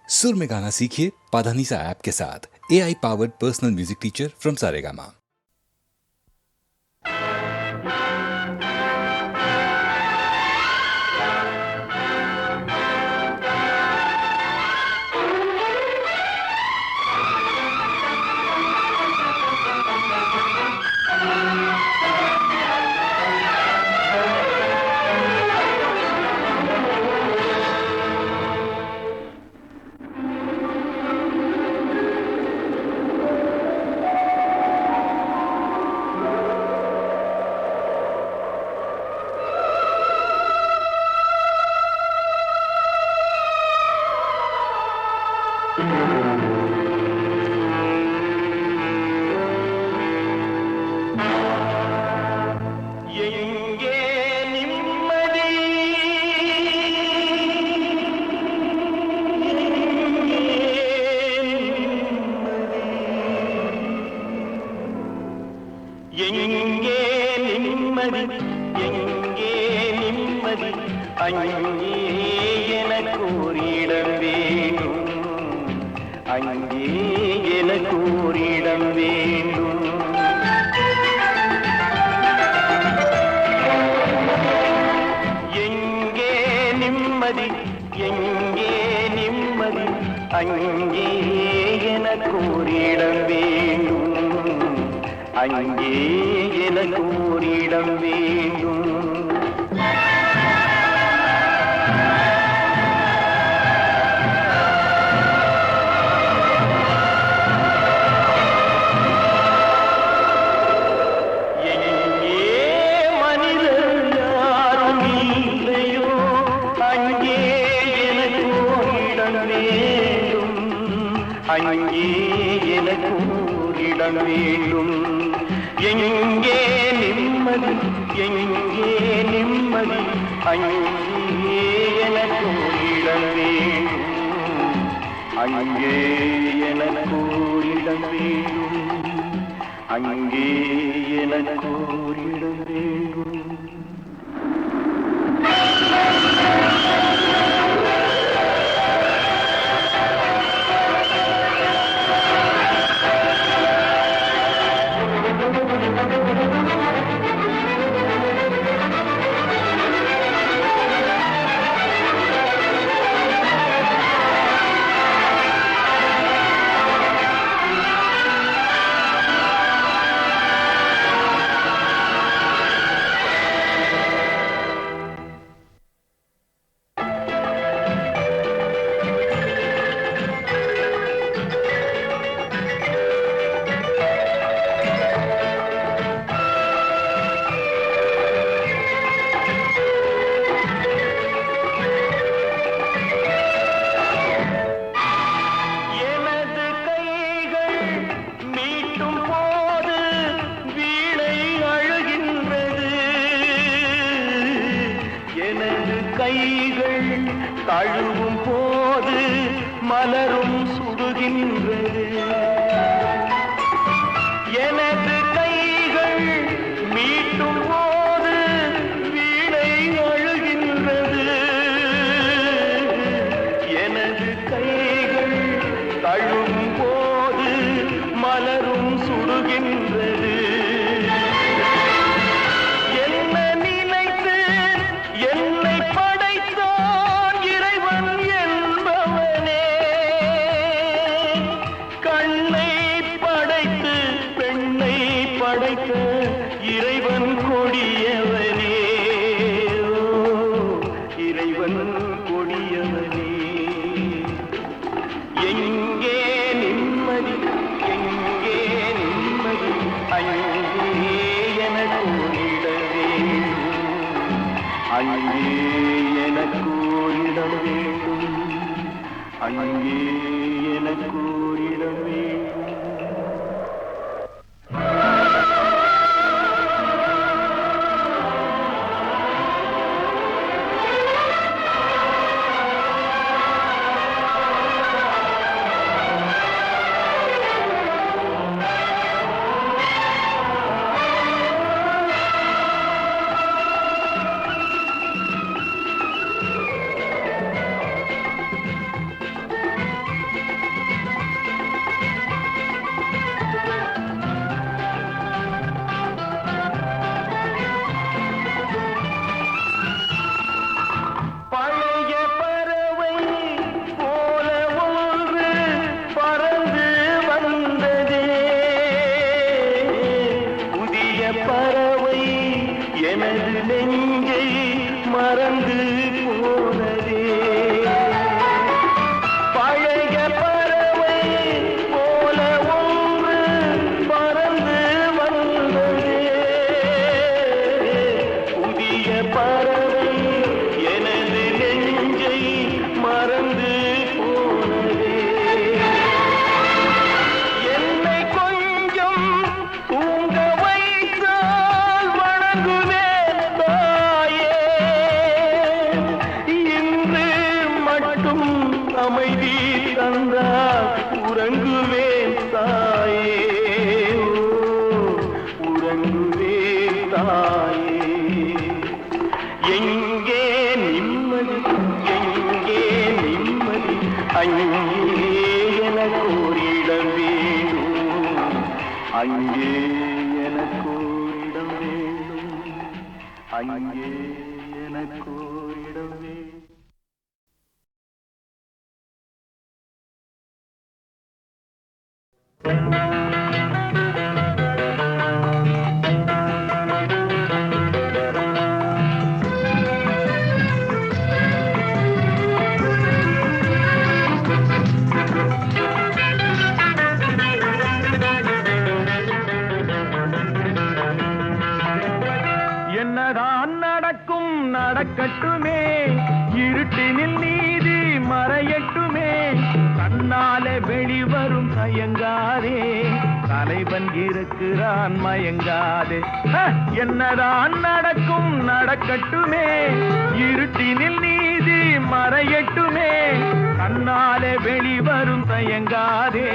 सुर में गाना सीखिए पाधानीसा ऐप के साथ। AI powered personal music teacher from Saregama. வந்தால் உறங்குவேன் தாயே, உறங்குவேன் தாயே. எங்கே நிம்மதி, எங்கே நிம்மதி, அங்கே எனக்கு ஓரிடம் வேண்டும், அங்கே எனக்கு ஓரிடம் வேண்டும், அங்கே எனக்கு ஓரிடம் வேண்டும். என்னதான் நடக்கும் நடக்கட்டுமே, இருட்டினில் நீதி மறையட்டுமே, கண்ணாலே வெளிவரும் தயங்காதே, தலைவன் இருக்கிறான் மயங்காதே. என்னதான் நடக்கும் நடக்கட்டுமே, இருட்டினில் நீதி மறையட்டுமே, கண்ணாலே வெளிவரும் தயங்காதே,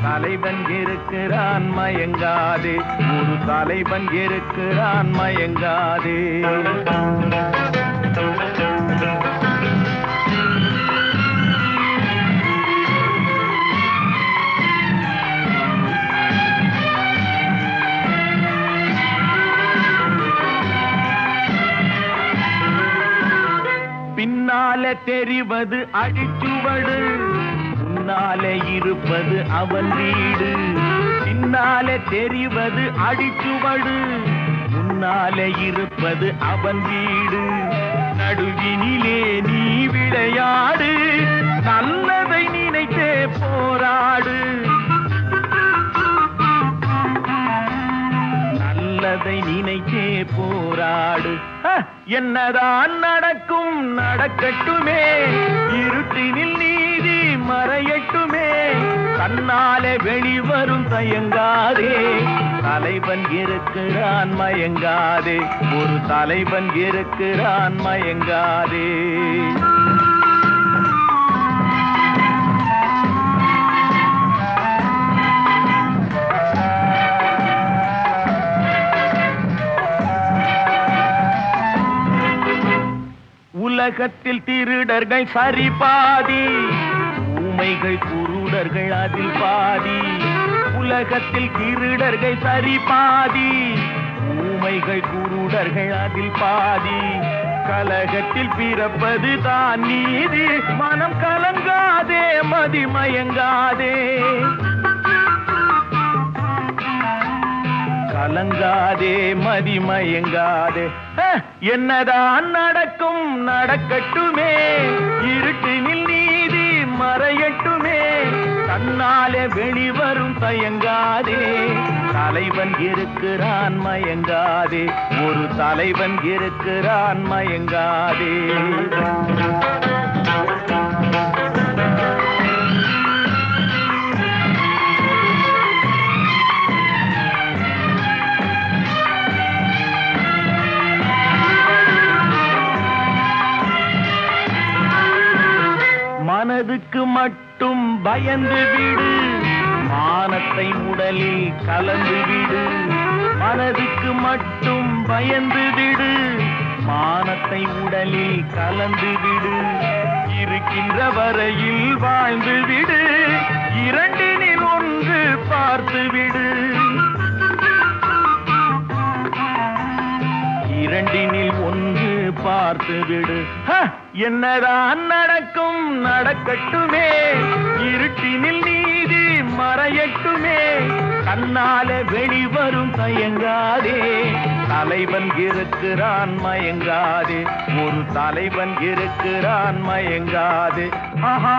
தலைவன் இருக்கிறான் மயங்காதே, ஒரு தலைவன் இருக்கிறான் மயங்காதே. பின்னாலே தெரிவது அடிச்சுவடு, முன்னாலே இருப்பது அவன் வீடு. பின்னாலே தெரிவது அடிச்சுவடு, முன்னாலே இருப்பது அவன் வீடு. நடுவினிலே நீ விளையாடு, நல்லதை நினைத்தே போராடு, நல்லதை நினைத்தே போராடு. என்னதான் நடக்கும் நடக்கட்டுமே, இருட்டினில் நீதி மறையட்டுமே, கண்ணாலே வெளிவரும் தயங்காதே, தலைவன் இருக்கிறான் மயங்காதே, ஒரு தலைவன் இருக்கிறான் மயங்காதே. உலகத்தில் திருடர்கள் சரி பாதி, ஊமைகள் குருடர்கள் அதில் பாதி. உலகத்தில் திருடர்கள் சரி பாதி, ஊமைகள் குருடர்கள் அதில் பாதி. கலகத்தில் பிறப்பது தான் நீதி, மனம் கலங்காதே மதிமயங்காதே, கலங்காதே மதிமயங்காதே. என்னதான் நடக்கும் நடக்கட்டுமே, இருட்டினில் நீதி மறையட்டுமே, கண்ணாலே வெளிவரும் தயங்காதே, தலைவன் இருக்கிறான் மயங்காதே, ஒரு தலைவன் இருக்கிறான் மயங்காதே. மனதுக்கு மட்டும் பயந்து விடு, மானத்தை உடலில் கலந்து விடு. மனதுக்கு மட்டும் பயந்து விடு, மானத்தை உடலில் கலந்து விடு. இருக்கின்ற வரையில் வாழ்ந்து விடு, இரண்டினில் ஒன்று பார்த்து விடு, இரண்டினில் ஒன்று பார்த்து விடு. என்னதான் நடக்கும் நடக்கட்டுமே, இருட்டினில் நீதி மறையட்டுமே, கண்ணாலே வெளிவரும் தயங்காதே, தலைவன் இருக்கிறான் மயங்காதே, ஒரு தலைவன் இருக்கிறான் மயங்காதே. ஆஹா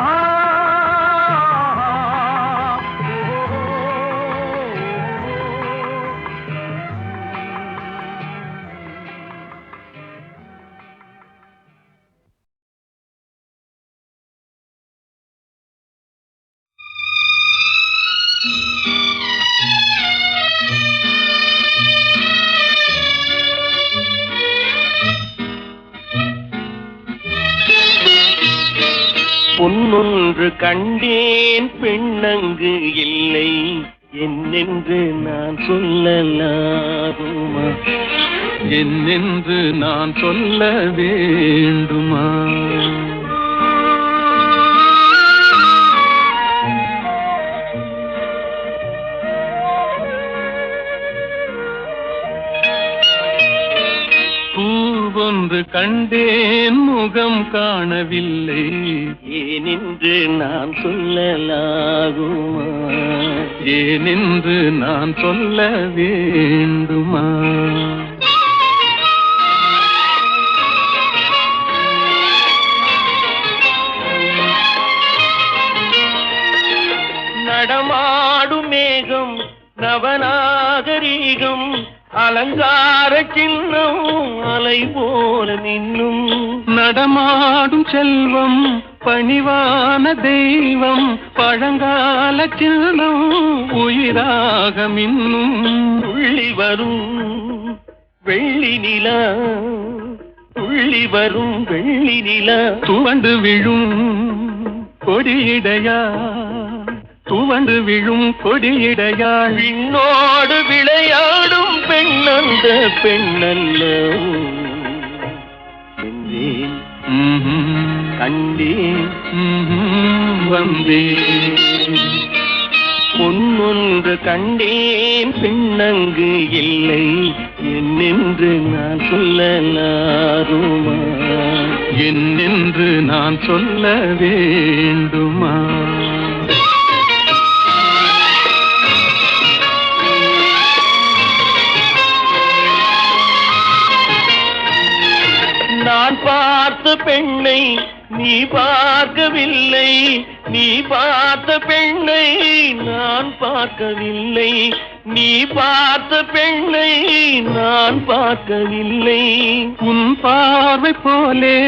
பொன் பொன்னொன்று கண்டேன் பெண்ணங்கு இல்லை என்னென்று நான் சொல்லலாகுமா என்னென்று நான் சொல்ல வேண்டுமா பூவொன்று கண்டேன் முகம் காணவில்லை ஏனென்று நான் சொல்லலாகுமா ஏனென்று நான் சொல்ல வேண்டுமா நடமாடும் மேகம் நவநாகரீகம் அலங்கார சின்னம் அலை போல நின்னும் நடமாடும் செல்வம் பணிவான தெய்வம் பழங்கால சின்னம் உயிராக மின்னும் துள்ளி வரும் வெள்ளி நிலா துள்ளி வரும் வெள்ளி நிலா துவண்டு விழும் கொடியிடையா துவண்டு விழும் கொடியிடையாள் விண்ணோடு விளையாடும் பெண்ணந்த பெண்ணல்ல என்றேன் கண்டேன் வந்தேன் பொன்னொன்று கண்டேன் பெண்ணங்கு இல்லை என்னென்று நான் சொல்லலாருமா என்னென்று நான் சொல்ல வேண்டுமா நான் பார்த்த பெண்ணை நீ பார்க்கவில்லை நீ பார்த்த பெண்ணை நான் பார்க்கவில்லை நீ பார்த்த பெண்ணை நான் பார்க்கவில்லை உன் பார்வை போலே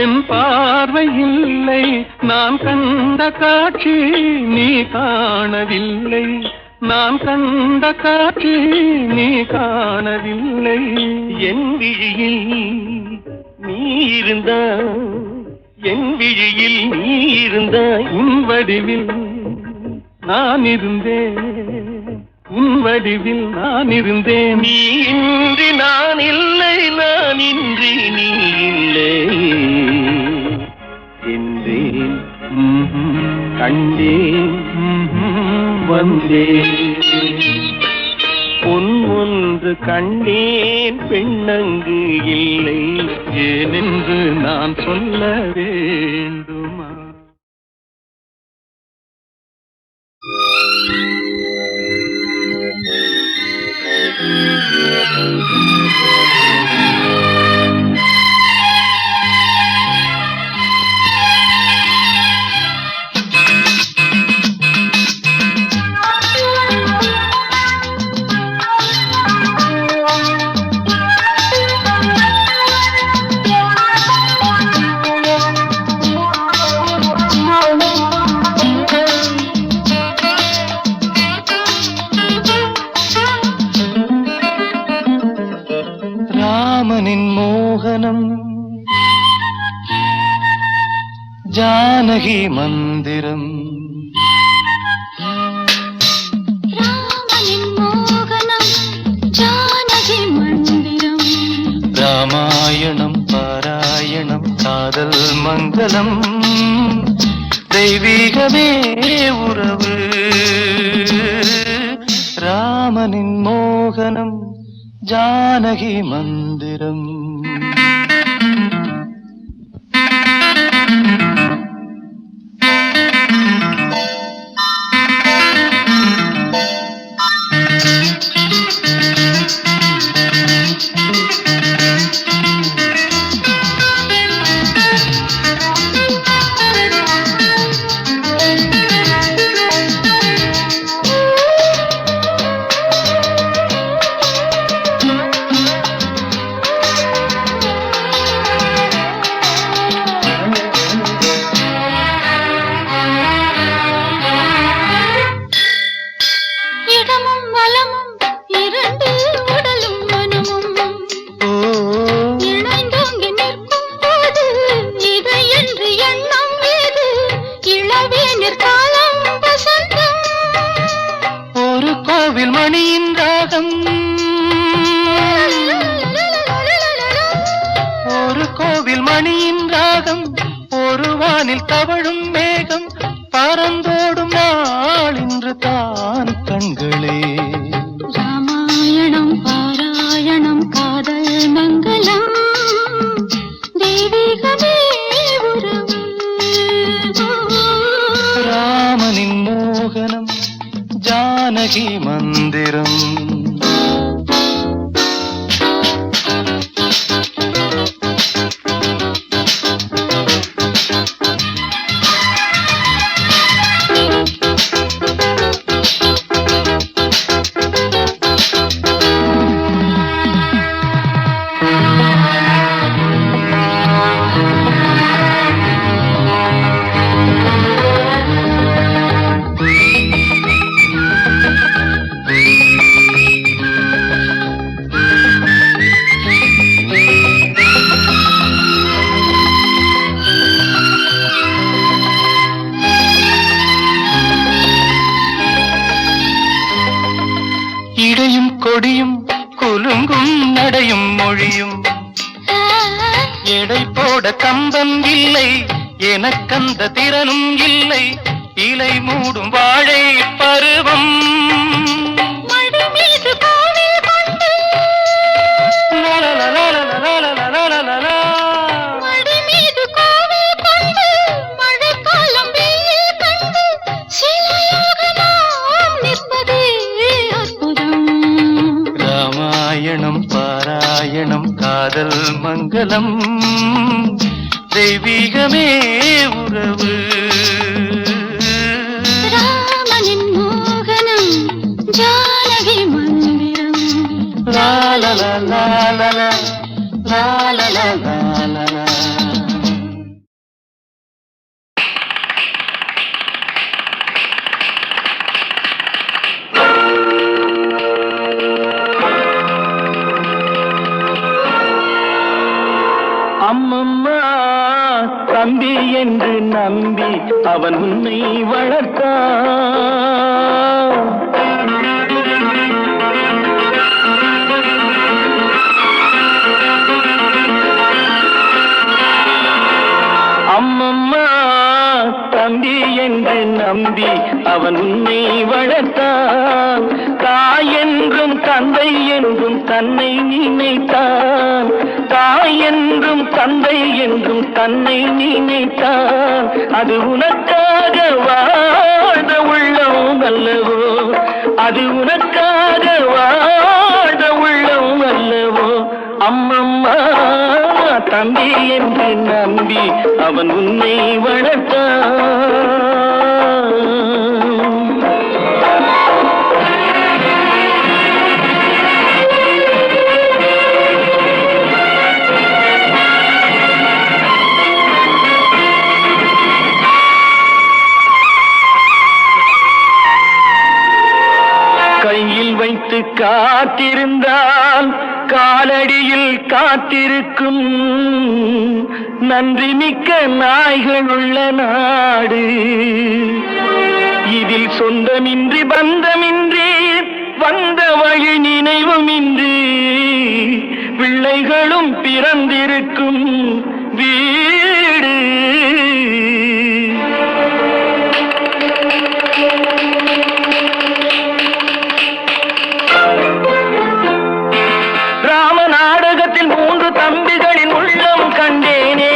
என் பார்வை இல்லை நான் கண்ட காட்சி நீ காணவில்லை நான் கண்ட காட்சி நீ காணவில்லை என் விழியில் நீ இருந்தாய் என் விழியில் நீ இருந்தாய் உன் வடிவில் நான் இருந்தேன் உன் வடிவில் நான் இருந்தேன் நீ இன்றி நான் இல்லை நான் இன்றி நீ இல்லை என்றேன் கண்டேன் வந்தேன் பொன் ஒன்று கண்டேன் பெண்ணங்கு இல்லை ஏனென்று நான் சொல்ல வேண்டுமா ராமனின் மோகனம் ஜானகி மந்திரம் ராமனின் மோகனம் ஜானகி மந்திரம் ராமாயணம் பாராயணம் காதல் மங்களம் தெய்வீகமே உறவு ராமனின் மோகனம் ஜானகி மந்திரம் மணியின் ராகம் ஒரு வானில் தவழும் மேகம் பறந்தோடும் நாள் இன்று தான் கண்களே. ராமாயணம் பாராயணம் காதல் மங்களம் தெய்வீகமே உறவு. ராமனின் மோகனம் ஜானகி மந்திரம். இடையும் கொடியும் குலுங்கும் நடையும் மொழியும் எடை போட கம்பம் இல்லை எனக்கந்த திறனும் இல்லை. இலை மூடும் வாழை பருவம் ராமாயணம் பாராயணம் காதல் மங்களம் தெய்வீகமே உறவு. ராமனின் மோகனம் ஜானகி மந்திரம். லாலலா லாலலா லாலலா லாலலா. அம்மம்மா தம்பி என்று நம்பி அவன் உன்னை வளர்த்தான். அம்மம்மா தம்பி என்று நம்பி அவன் உன்னை வளர்த்தான். தாய் என்றும் தந்தை என்றும் தன்னை நினைத்தான். தாய் என்றும் தந்தை என்றும் தன்னை நினைத்தான். அது உனக்காக வாழ்ந்த உள்ளம் அல்லவோ, அது உனக்காக வாழ்ந்த உள்ளம் அல்லவோ. அம்மம்மா தம்பி என்று நம்பி அவன் உன்னை வளர்த்தான். கையில் வைத்து காத்திருந்தால் காலடியில் காத்திருக்கும் நன்றி மிக்க நாய்கள் உள்ள நாடு. இதில் சொந்தமின்றி பந்தமின்றி வந்த வழி நினைவுமின்றி பிள்ளைகளும் பிறந்திருக்கும் வீடு. நாடகத்தில் 3 தம்பிகளின் உள்ளம் கண்டேனே.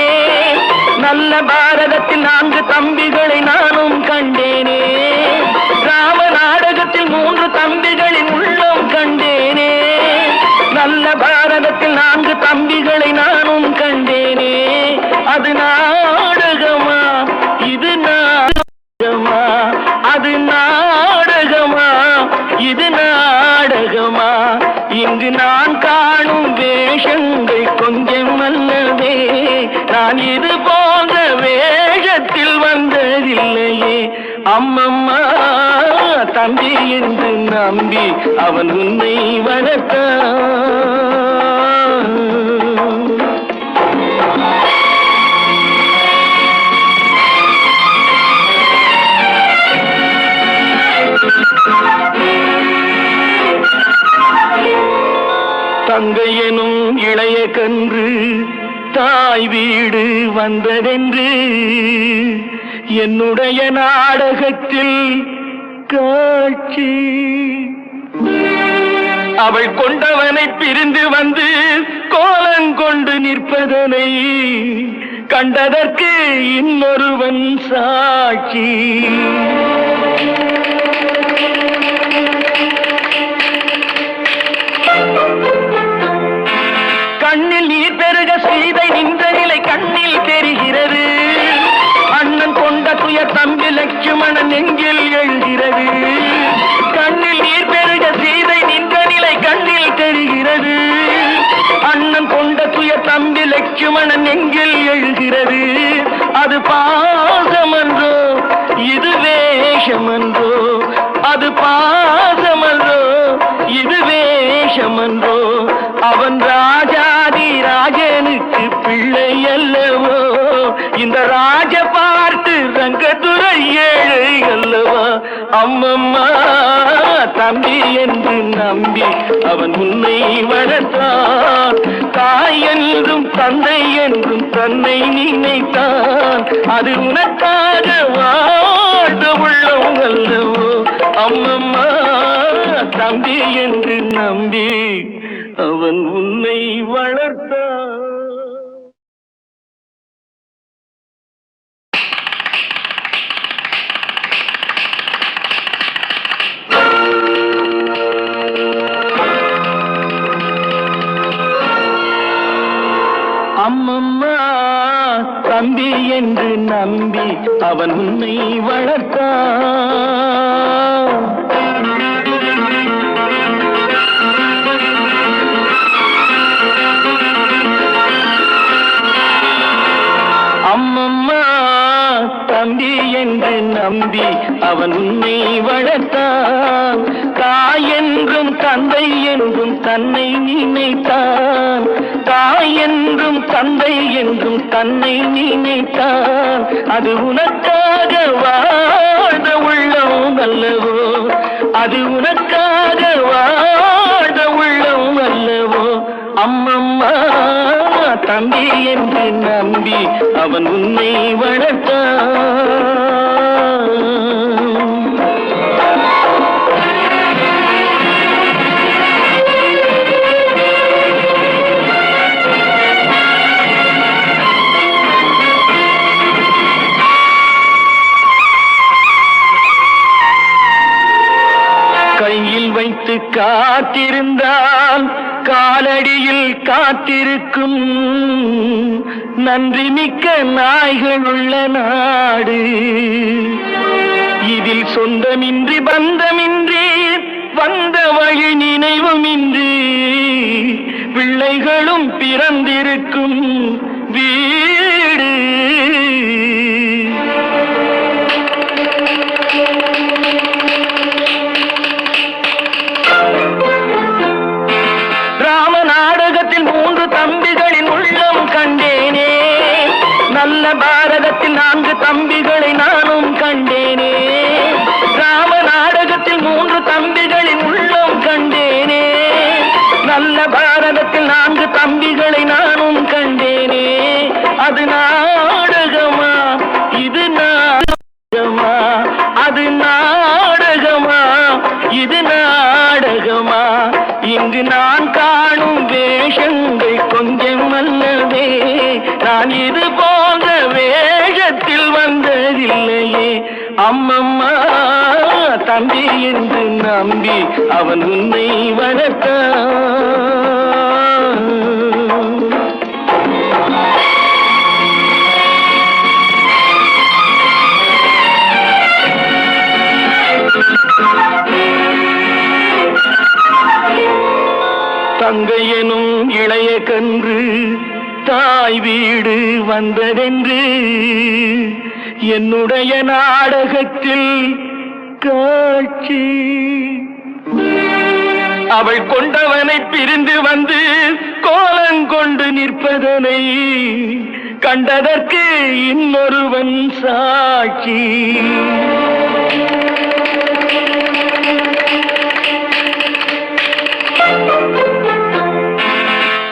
நல்ல பாரதத்தில் 4 தம்பிகளை நானும் கண்டேனே. ராம நாடகத்தில் 3 தம்பிகளின் உள்ளம் கண்டேனே. நல்ல பாரதத்தில் 4 தம்பிகளை நானும் கண்டேனே. அது நாடகமா இது நாடகமா, அது நாடகமா இது நாடகமா. இங்கு நான் காணும் வேஷங்கள் கொஞ்சம் அல்லவே. நான் இது போன்ற வேஷத்தில் வந்ததில்லையே. அம்மம்மா தம்பி என்று நம்பி அவன் உன்னை வளர்த்தான். தங்கை எனும் இளைய கன்று தாய் வீடு வந்ததென்று என்னுடைய நாடகத்தில் காட்சி. அவள் கொண்டவனை பிரிந்து வந்து கோலங்கொண்டு நிற்பதனை கண்டதற்கு இன்னொருவன் சாட்சி. கண்ணில் நீர் பெருக சீதை நின்ற நிலை கண்ணில் தெரிகிறது. அண்ணன் கொண்ட துயர் தம்பி லட்சுமணன் நெஞ்சில் எழுகிறது. கண்ணில் நீர் பெருக சீதை நின்ற நிலை கண்ணில் தெரிகிறது. அண்ணன் கொண்ட துயர் தம்பி லட்சுமணன் நெஞ்சில் எழுகிறது. அது பாசமன்றோ இது வேஷமன்றோ, அது பாசமன்றோ இது வேஷமன்றோ. அவன் ராஜாதி ராஜனுக்கு பிள்ளை அல்லவோ, இந்த ராஜ பார்த்து ரங்கத்துறை ஏழை அல்லவா. அம்மம்மா தம்பி என்று நம்பி அவன் உன்னை வளர்த்தான். தாய் என்றும் தந்தை என்றும் தன்னை நினைத்தான். அது உனக்காக வாழ்ந்த உள்ளம் அல்லவோ. அம்மம்மா தம்பி என்று நம்பி அவன் உன்னை வளர்த்தான். அம்மம்மா தம்பி என்று நம்பி அவன் உன்னை வளர்த்தான். அம்மம்மா தம்பி என்று நம்பி அவன் உன்னை வளர்த்தான். தாய் என்றும் தந்தை என்றும் தன்னை நினைத்தான். தாய் என்றும் தந்தை என்றும் தன்னை நினைத்தான். அது உனக்காக வாழ்ந்த உள்ளம் அல்லவோ, அது உனக்காக வாழ்ந்த உள்ளம் அல்லவோ. அம்மம்மா தம்பி என்று நம்பி அவன் உன்னை வளர்த்தான். கையில் வைத்து காத்திருந்தால் காலடியில் காத்திருக்கும் நன்றி மிக்க நாய்கள் உள்ள நாடு. இதில் சொந்தமின்றி பந்தமின்றி வந்த வழி நினைவுமின்றி பிள்ளைகளும் பிறந்திருக்கும் வீடு. தம்பிகளின் உள்ளம் கண்டேனே, நல்ல பாரதத்தில் 4 தம்பிகளை நானும் கண்டேனே. ராம நாடகத்தில் 3 தம்பிகளின் உள்ளம் கண்டேனே, நல்ல பாரதத்தில் 4 தம்பிகளை நானும் கண்டேனே. அது நாடகமா இது நாடகமா, அது நாடகமா இது நாடகமா. இங்கு நான் காணும் வேஷங்கள் கொஞ்சம் அல்லவே, நான் இது போன்ற வேஷத்தில் வந்ததில்லையே. அம்மம்மா தம்பி என்று நம்பி அவன் உன்னை வளர்த்தான். தங்கை எனும் இளைய கன்று தாய் வீடு வந்ததென்று என்னுடைய நாடகத்தில் காட்சி. அவள் கொண்டவனை பிரிந்து வந்து கோலங்கொண்டு நிற்பதனை கண்டதற்கு இன்னொருவன் சாட்சி.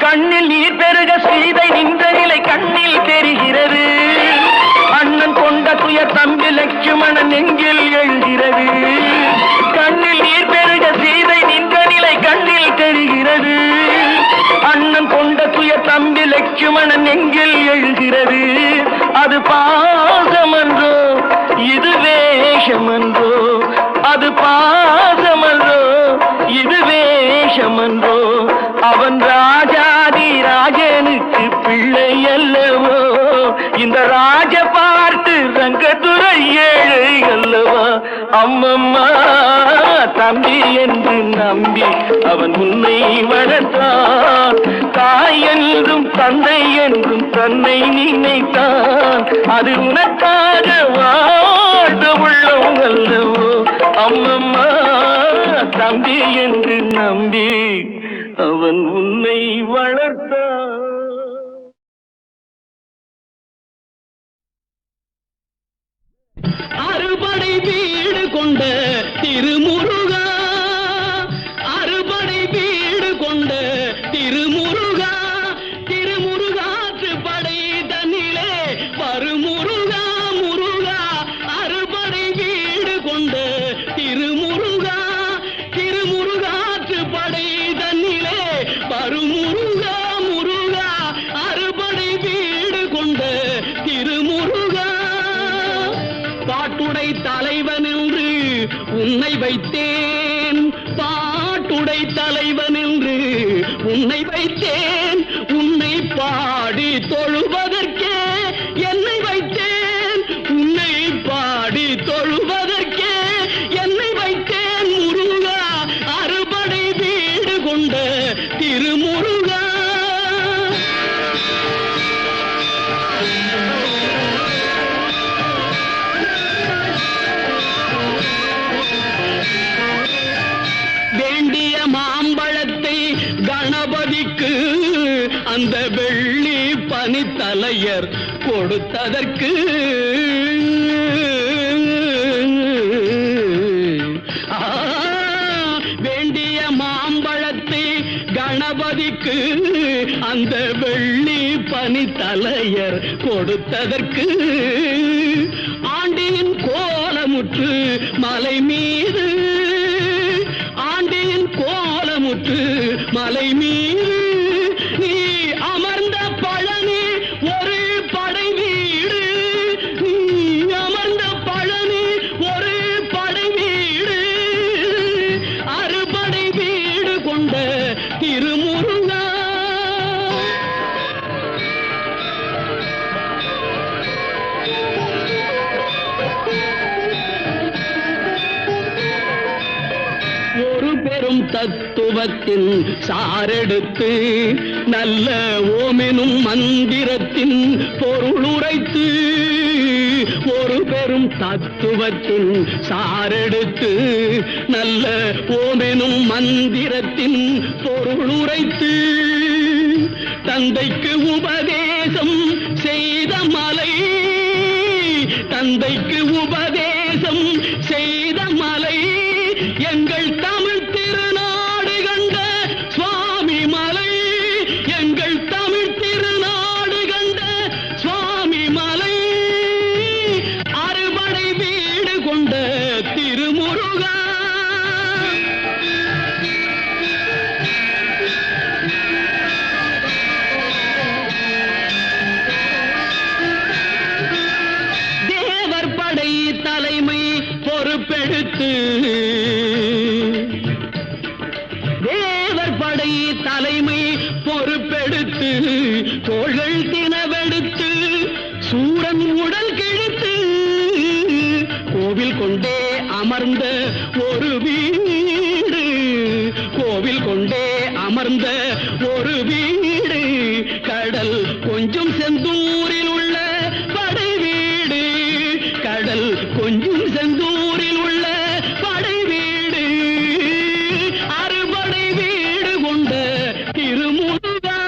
கண்ணில் நீர் பெருக சீதை நின்ற நிலை நெஞ்சில் எழுகிறது. கண்ணில் நீர் பெருக சீதை நின்ற நிலை கண்ணில் தெரிகிறது. அண்ணன் கொண்ட துய தம்பி லட்சுமணன் நெஞ்சில் எழுகிறது. அது பாசமன்றோ இது வேஷமன்றோ, அது பாசமன்றோ இது வேஷமன்றோ. அவன் ராஜாதி ராஜனுக்கு பிள்ளை அல்லவோ, இந்த ராஜ பாட்டு ரங்கத்துறை ஏழை அல்லவா. அம்மம்மா தம்பி என்று நம்பி அவன் உன்னை வளர்த்தான். தாய் என்றும் தந்தை என்றும் தன்னை நினைத்தான். அது உனக்காக வாழ்ந்த உள்ளம் அல்லவோ. அம்மம்மா தம்பி என்று நம்பி அவன் உன்னை வளர்த்தான். அறுபடை வீடு கொண்ட திருமுருகா, அறுபடை வீடு கொண்ட திருமுருகா, திருமுருகாற்று படை தன்னிலே வருமுருகா முருகா. அறுபடை வீடு கொண்ட திருமுருகா, திருமுருகாற்று படை தன்னிலே வருமுருகா முருகா. அறுபடை வீடு கொண்ட திருமுருகா. பாட்டுடை தலைவன் என்று உன்னை வைத்தேன், பாட்டுடை தலைவன் என்று உன்னை வைத்தேன். உன்னை பாடி தொழுவதற்கே என்னை வைத்தேன், உன்னை பாடி தொழுவதற்கே என்னை வைத்தேன் முருகா. அறுபடை வீடு கொண்ட திருமுருகா. வேண்டிய மாம்பழத்தை கணபதிக்கு அந்த வெள்ளி பனித்தலையர் கொடுத்ததற்கு வேண்டிய மாம்பழத்தை கணபதிக்கு அந்த வெள்ளி பனித்தலையர் கொடுத்ததற்கு ஆண்டியின் கோலமுற்று மலை மீது, ஆண்டியின் கோலமுற்று மலை மீது நீ அமர்ந்த பழனி ஒரு படை வீடு, நீ அமர்ந்த பழனி ஒரு படை வீடு. அறுபடை வீடு கொண்ட திருமுருகா. ஒரு பெரும் தத்துவத்தின் சாரெடுத்து நல்ல ஓமெனும் மந்திரத்தின் பொருளுரைத்து, ஒரு பெரும் தத்துவத்தின் சாரெடுத்து நல்ல ஓமெனும் மந்திரத்தின் பொருளுரைத்து தந்தைக்கு உபதேசம் செய்த மலை, தந்தைக்கு உபதேசம் செய்த மலை எங்கள் தமிழ் திருநாடு கண்ட சுவாமி மலை, எங்கள் தமிழ் திருநாடு கண்ட சுவாமி மலை. அறுபடை வீடு கொண்ட திருமுருகா. தேவர் படை தலைமை பொறுப்பெடுத்து, தேவர் படை தலைமை பொறுப்பெடுத்து தோள்கள் தினவெடுத்து சூரன் உடல் கிழித்து கோவில் கொண்டே அமர்ந்த ஒரு வீடு, கோவில் கொண்டே அமர்ந்த ஒரு வீடு. கடல் கொஞ்சம் செந்தூரில் உள்ள படை வீடு, கடல் கொஞ்சம் செந்தூரில் உள்ள படை வீடு. அறுபடை வீடு கொண்ட திருமுருகா.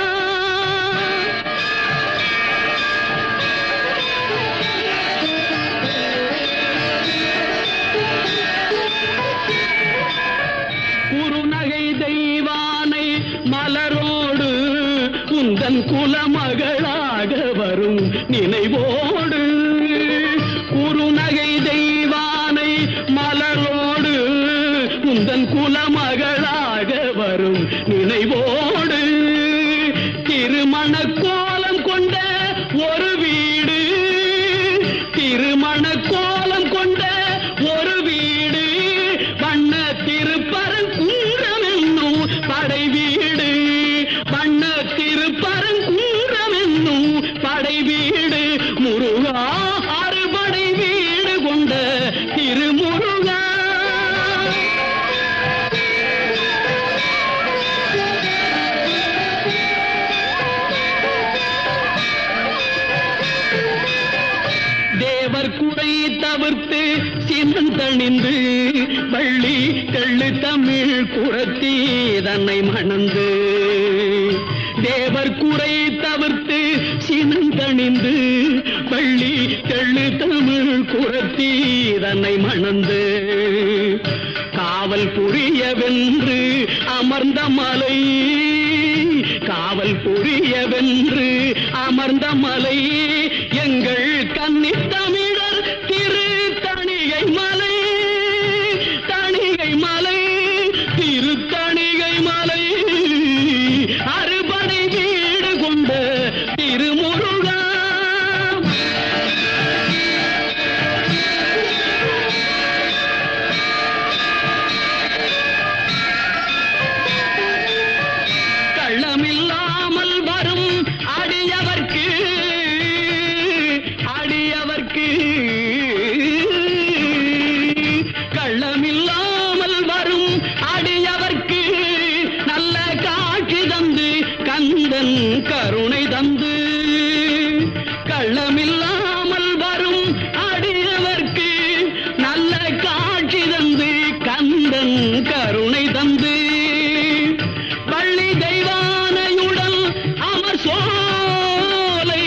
குறுநகை தெய்வானை மலரோடு உந்தன் குலமகளாக வரும் நினைவோடு, குறுநகை தெய்வானை உந்தன் குலமகளாக வரும் நினைவோடு திருமண கோலம் கொண்ட ஒரு வீடு, திருமண கோலம் கொண்ட ஒரு வீடு, வண்ண திருப்பரங்குன்றம் என்னும் படை வீடு, வண்ண திருப்பரங்குன்றம் என்னும் படை வீடு, முருகா அறுபடை வீடு கொண்ட திருமுருகா. தேவர் குறை தவிர்த்து சினந்தணிந்து வள்ளி தெள்ளு தமிழ் குரத்தி தன்னை மணந்து, தேவர் குறை தவிர்த்து சினந்தணிந்து வள்ளி தெள்ளு தமிழ் குரத்தி தன்னை மணந்து, காவல் புரியவென்று அமர்ந்த மலை, காவல் புரியவென்று அமர்ந்த மலை எங்கள் கன்னி தமிழர் திரு தணிகை மலை, தணிகை மலை, திரு தணிகை மலை, அறுபடை வீடு கொண்ட திருமுருகா. கள்ளமில்லாமல் வரும் அடியவர்க்கு, அடியவர்க்கு கள்ளமில்லாமல் வரும் அடியவர்க்கு நல்ல காட்சி தந்து கந்தன் கருணை தந்து, கள்ளமில்லாமல் வரும் அடியவர்க்கு நல்ல காட்சி தந்து கந்தன் கருணை தந்து, வள்ளி தெய்வானையுடன் அமர் சோலை,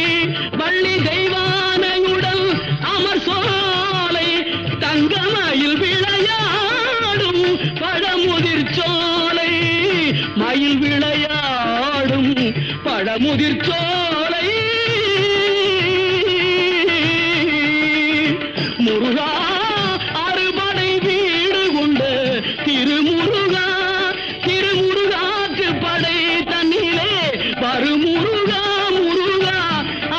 வள்ளி தெய்வானையுடன் அமர் சோலை, தங்கமயில் விளையாடும் பழமுதிர் சோலை, மயில் விளையாடும் பழமுதிர் சோலை, முருகா அறுபடை வீடு கொண்ட திருமுருகா, திருமுருகாக்கு படை தன்னிலே வருமுருகா, முருகா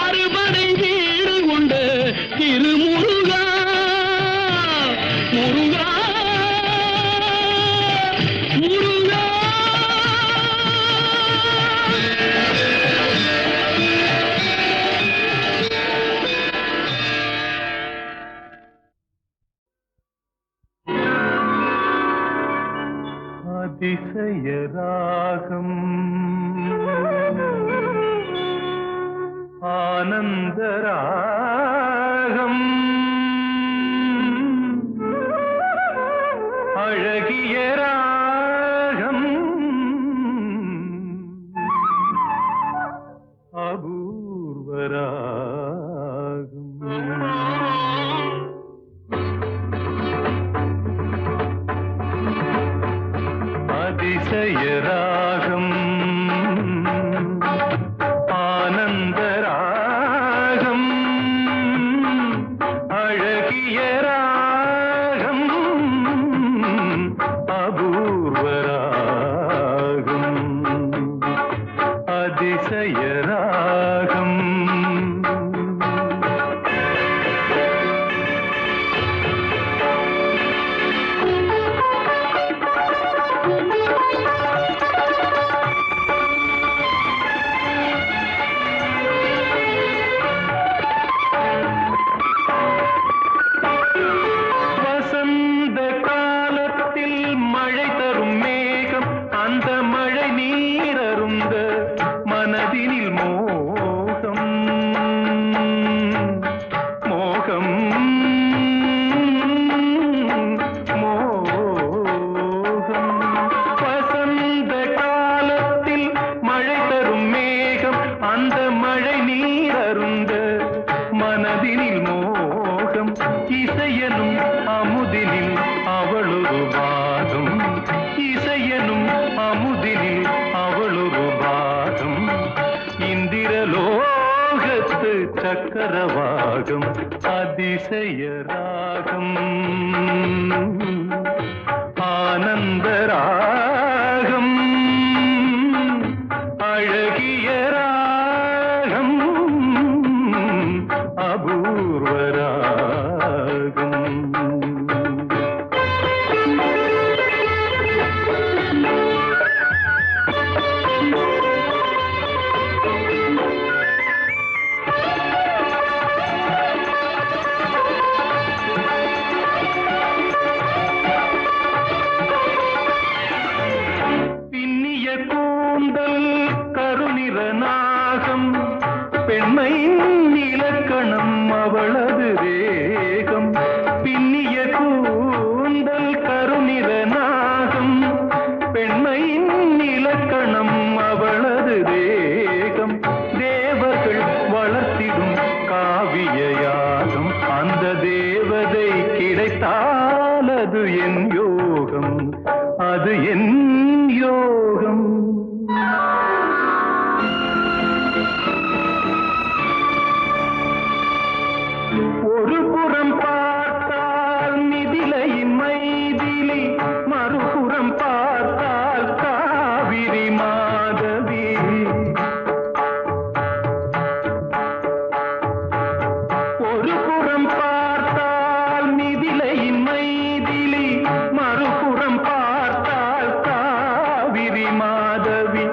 அறுபடை வீடு கொண்ட திருமுருகா, முருகா முருகா. அதிசய ராகம் ஆனந்த ராகம் அழகிய ராகம் அபூர்வ ராகம். அதிசய ராகம் ஆனந்த ராகம் அழகிய ராகம் அபூர்வ ராகம் அதிசய ராகம். வசந்த காலத்தில் மழை தரும் மேகம், அந்த மழை நீரருந்த மனதினில் மோகம், மோகம் மோகம். வசந்த காலத்தில் மழை தரும் மேகம், அந்த மழை நீரருந்த மனதினில் மோகம், இசையனும் அமுதினில் அவளொரு வாதம், இசையனும் அமுதினில் அவளொரு வாதம், இந்திரலோகத்து சக்கரவாகம் அதிசய ராகம் ஆனந்த அது என் யோகம், அது என் யோகம். ஒரு புறம் பார்த்தால் மிதிலையின் மைதிலி, மறுபுறம் பார்த்தால் காவிரி மாதவி. ஒரு புறம் பார்த்தால் மிதிலையின் மைதிலி, மறுபுறம் பார்த்தால் காவிரி மாதவி.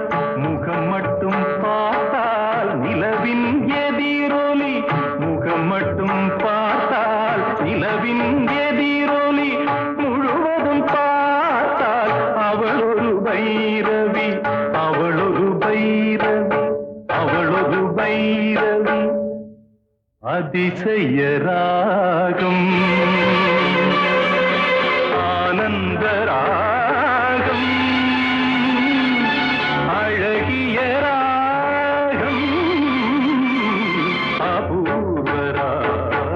முகம் மட்டும் பார்த்தால் நிலவின் எதிரொலி, முகம் மட்டும் பார்த்தால் நிலவின் எதிரொலி, முழுவதும் பார்த்தால் அவள் ஒரு பைரவி, அவள் ஒரு பைரவி, அவள் ஒரு பைரவி. அதிசய ராகம், ஆனந்த ராகம், அழகிய ராகம், அபூர்வ ராகம்.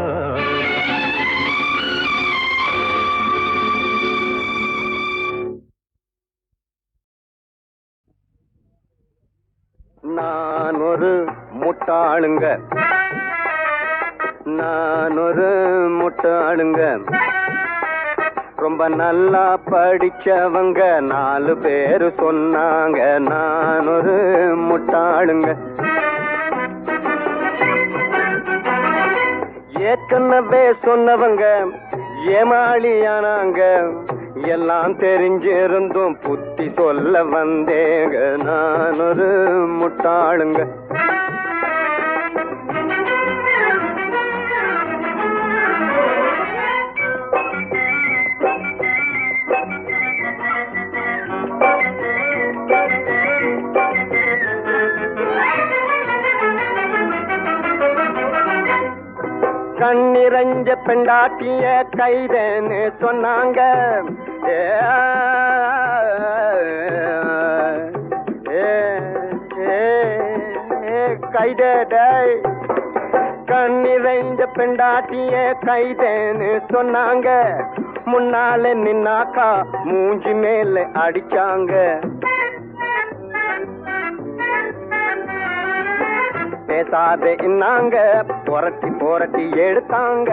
நான் ஒரு முட்டாளுங்க, நான் ஒரு முட்டாளுங்க. ரொம்ப நல்லா படிச்சவங்க 4 பேரு சொன்னாங்க. நான் ஒரு முட்டாளுங்க. ஏற்கனவே சொன்னவங்க ஏமாளியானாங்க. எல்லாம் தெரிஞ்சிருந்தும் புத்தி சொல்ல வந்தேங்க. நான் ஒரு முட்டாளுங்க. கண்ணிரஞ்ச பெண்டாட்டிய கைதேன்னு சொன்னாங்க. கைதே கண்ணிரஞ்ச பெண்டாட்டிய கைதேன்னு சொன்னாங்க. முன்னால நின்னாக்கா மூஞ்சி மேல அடிச்சாங்க. பேசாத இன்னாங்க, புரட்டி புரட்டி எடுத்தாங்க.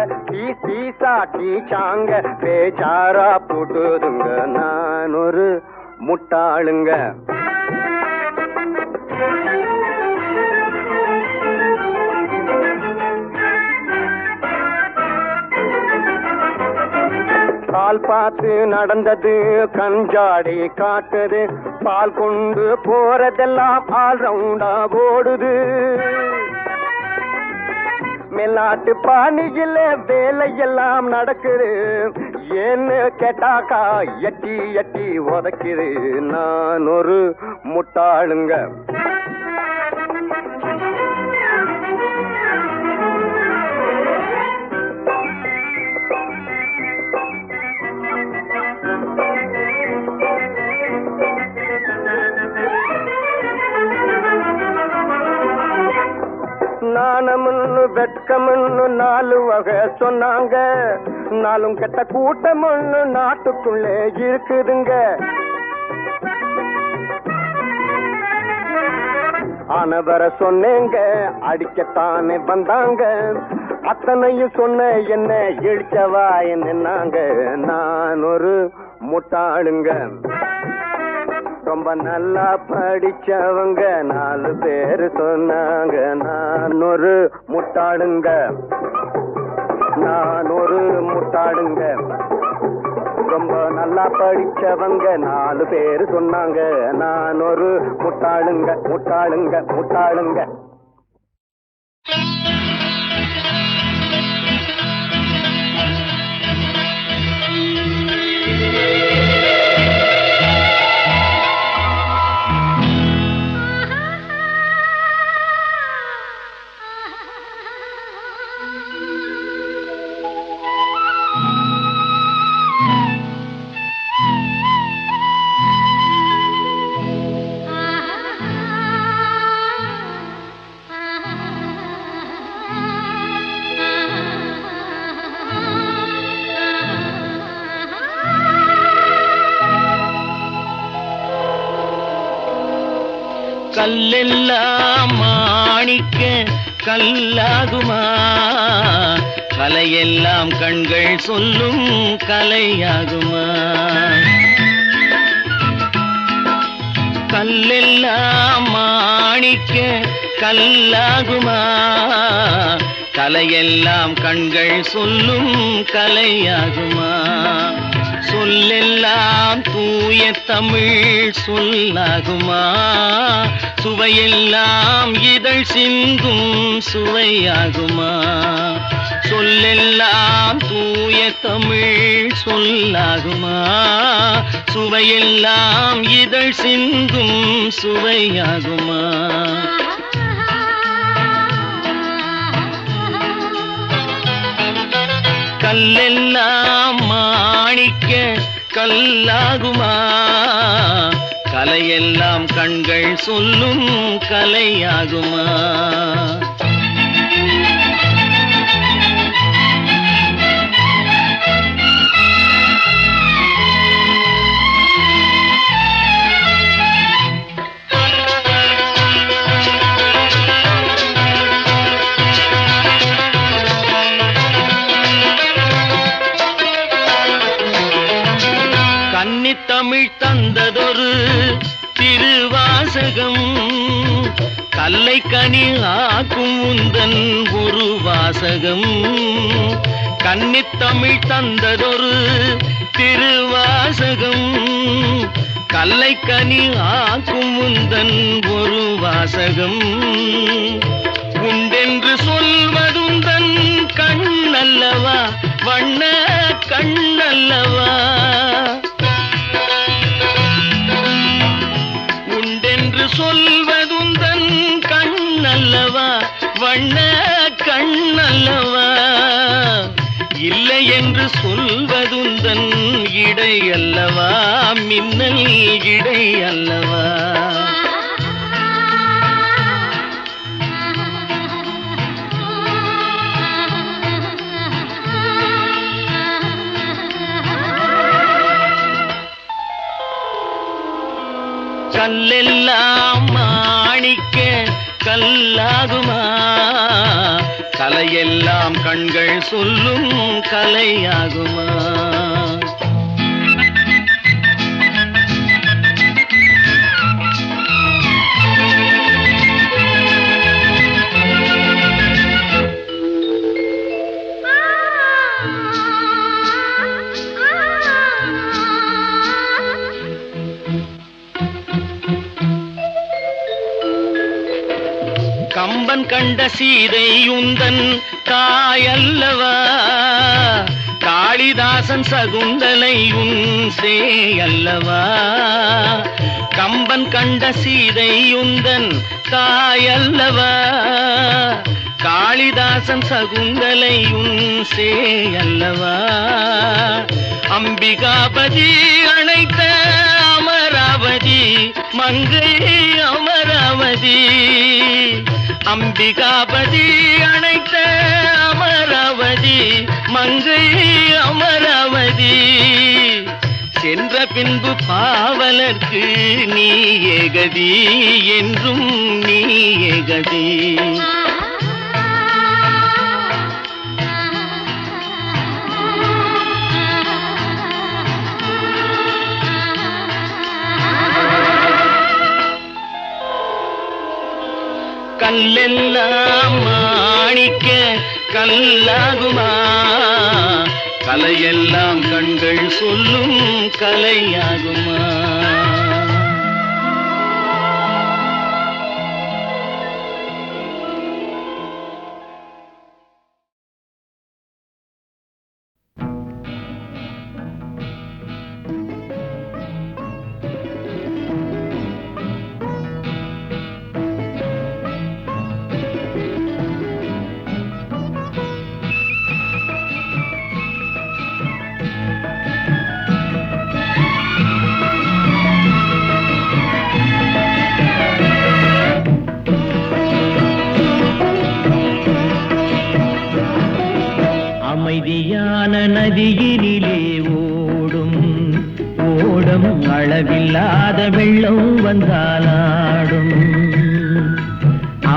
பீசா டீச்சாங்க, பேச்சாரா போட்டுதுங்க. நான் ஒரு முட்டாளுங்க. பால் பார்த்து நடந்தது கஞ்சாடி காட்டுது. பால் கொண்டு போறதெல்லாம் ஆல் ரவுண்டா ஓடுது. மேலாட்டு பாணியில வேலையெல்லாம் நடக்குது. ஏன்னு கேட்டாக்கா எட்டி எட்டி உதைக்குது. நான் ஒரு முட்டாளுங்க. நாணமுன்னு வெட்கமுன்னு 4 வகை சொன்னாங்க. நாளும் கெட்ட கூட்டமுன்னு நாட்டுக்குள்ளே இருக்குதுங்க. ஆனவர சொன்னேங்க, அடிக்கத்தானே வந்தாங்க. அத்தனையும் சொன்ன என்ன இழிச்சவா என்னங்க. நான் ஒரு முட்டாளுங்க. ரொம்ப நல்லா படிச்சவங்க 4 பேரு சொன்னாங்க. நான் ஒரு முட்டாளுங்க. நான் ஒரு முட்டாளுங்க. ரொம்ப நல்லா படிச்சவங்க 4 பேரு சொன்னாங்க. நான் ஒரு முட்டாளுங்க. முட்டாளுங்க முட்டாளுங்க. கல்லெல்லாம் மாணிக்க கல்லாகுமா கலையெல்லாம் கண்கள் சொல்லும் கலையாகுமா கல்லெல்லாம் மாணிக்க கல்லாகுமா கலையெல்லாம் கண்கள் சொல்லும் கலையாகுமா சொல்லெல்லாம் தூய தமிழ் சொல்லாகுமா சுவையெல்லாம் இதழ் சிந்தும் சுவையாகுமா சொல்லெல்லாம் தூய தமிழ் சொல்லாகுமா சுவையெல்லாம் இதழ் சிந்தும் சுவையாகுமா கல்லெல்லாம் மாணிக்க கல்லாகுமா கலையெல்லாம் கண்கள் சொல்லும் கலையாகுமா தமிழ் தந்ததொரு திருவாசகம் கல்லை கனி ஆக்கும் உந்தன் ஒரு வாசகம் கன்னித்தமிழ் தந்ததொரு திருவாசகம் கல்லை கனி ஆக்கும் உந்தன் ஒரு வாசகம் உண்டென்று சொல்வதுந்தன் கண்ணல்லவா வண்ண கண்ணல்லவா சொல்வதுந்தன் கண்ணல்லவா வண்ண கண்ணல்லவா இல்லை என்று சொல்வதுந்தன் இடை அல்லவா மின்னல் இடை அல்லவா கல்லெல்லாம் மாணிக்க கல்லாகுமா கலையெல்லாம் கண்கள் சொல்லும் கலையாகுமா கம்பன் கண்ட சீதை உந்தன் தாயல்லவா காளிதாசன் சகுந்தலை உன் சேயல்லவா கம்பன் கண்ட சீதை உந்தன் தாயல்லவா காளிதாசன் சகுந்தலை உன் சேயல்லவா அம்பிகாபதி அழைத்த அமராவதி மங்கை அமராவதி அம்பிகாபதி அழைத்த அமராவதி மங்கை அமராவதி சென்ற பின்பு பாவலர்க்கு நீ ஏகதி என்றும் நீ ஏகதி கல்லெல்லாம் மாணிக்க கல்லாகுமா கலையெல்லாம் கண்கள் சொல்லும் கலையாகுமா அமைதியான நதியினிலே ஓடும் ஓடும் அளவில்லாத வெள்ளம் வந்தாலாடும்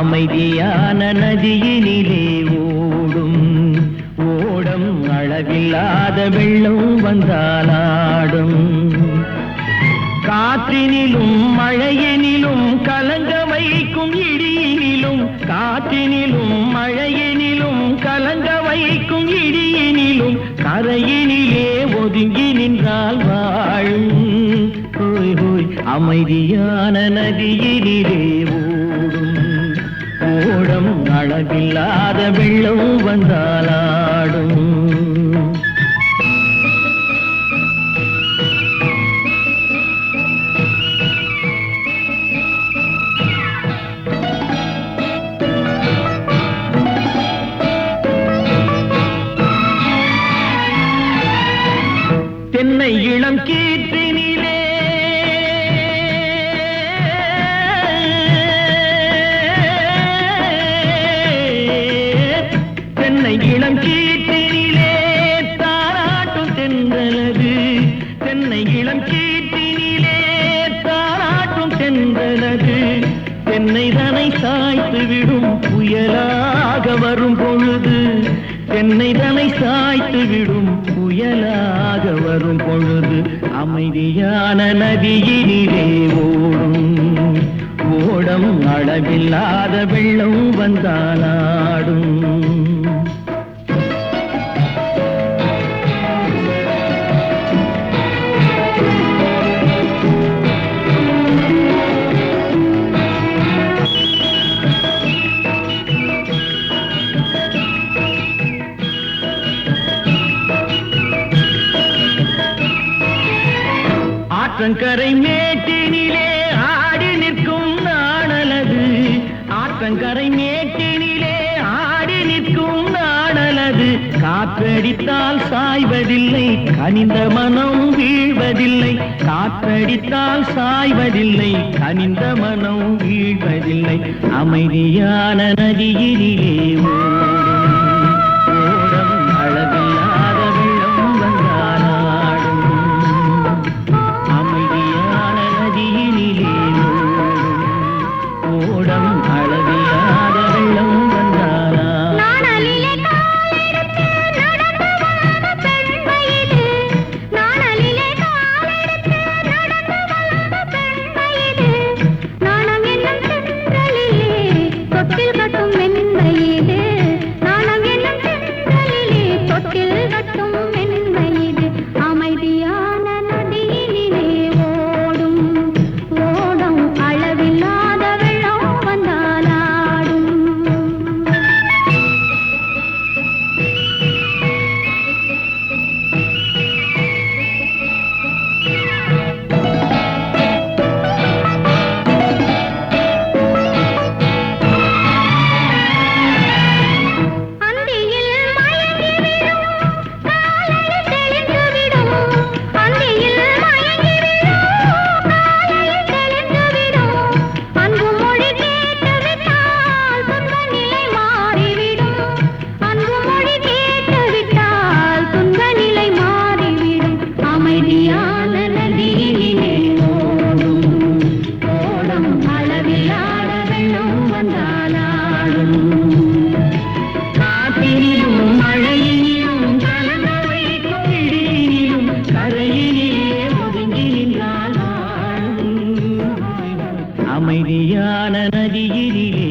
அமைதியான நதியினிலே ஓடும் ஓடம் அளவில்லாத வெள்ளம் வந்தாலாடும் காற்றினிலும் மழையினிலும் கலங்க வைக்கும் இடியினிலும் காற்றினிலும் மழையினிலும் கலங்க வைக்கும் இடியினிலும் கரையினிலே ஒதுங்கி நின்றால் வாழும் ஹோய் ஹோய் அமைதியான நதியினிலே ஓடும் ஓடம் அளவில்லாத வெள்ளம் வந்தாலாடும் தென்னை இளம் கீற்றினிலே தென்னை இளம் கீற்றினிலே தாராட்டும் தென்றலது தென்னை இளம் கீற்றினிலே தாராட்டும் தென்றலது தென்னை தனை சாய்த்து விடும் புயலாக வரும் பொழுது தென்னை தனை சாய்த்து விடும் புயலாக வரும் பொழுது அமைதியான நதியினிலே ஓடும் ஓடம் அளவில்லாத வெள்ளம் வந்தாலாடும் ஆற்றங்கரை மேட்டினிலே ஆடி நிற்கும் நாணலது ஆற்றங்கரை மேட்டினிலே ஆடி நிற்கும் நாணலது காற்றடித்தால் சாய்வதில்லை கனிந்த மனம் வீழ்வதில்லை காற்றடித்தால் சாய்வதில்லை கனிந்த மனம் வீழ்வதில்லை அமைதியான நதியினிலே ஓடும் அளவில்லாத வெள்ளம் வந்தாலாடும் அமைதியான நதியினிலே ஓடம் அளவில்லாத வெள்ளம் வந்தாலாடும் நாணலிலே காலெடுத்து நடந்து வளர்ந்த பெண்மையிது நாணலிலே காலெடுத்து நடந்து வளர்ந்த பெண்மையிது நாணம் என்னும் சென்றலிலே தொட்டில் கட்டும் மென்மையிது நாணம் என்னும் சென்றலிலே தொட்டில் கட்டும் மென்மையிது அமைதியான நதியினிலே ஓடும் ஓடம் அளவில்லாத வெள்ளம் வந்தாலாடும் அந்தியில் மயங்கிவிடும் காலையில் தெளிந்துவிடும் அந்தியில் மயங்கிவிடும் காலையில் தெளிந்துவிடும் அன்பு மொழி கேட்டுவிட்டால் துன்ப நிலை மாறிவிடும் அன்பு மொழி கேட்டுவிட்டால் துன்ப நிலை மாறிவிடும் அமைதியான நதியினிலே ஓடும் ஓடம் அளவில்லாத வெள்ளம் வந்தாலாடும் காற்றினிலும் மழையினிலும் கலங்க வைக்கும் இடியினிலும் கரையினிலே ஒதுங்கி நின்றால் வாழும் அமைதியான நதியினிலே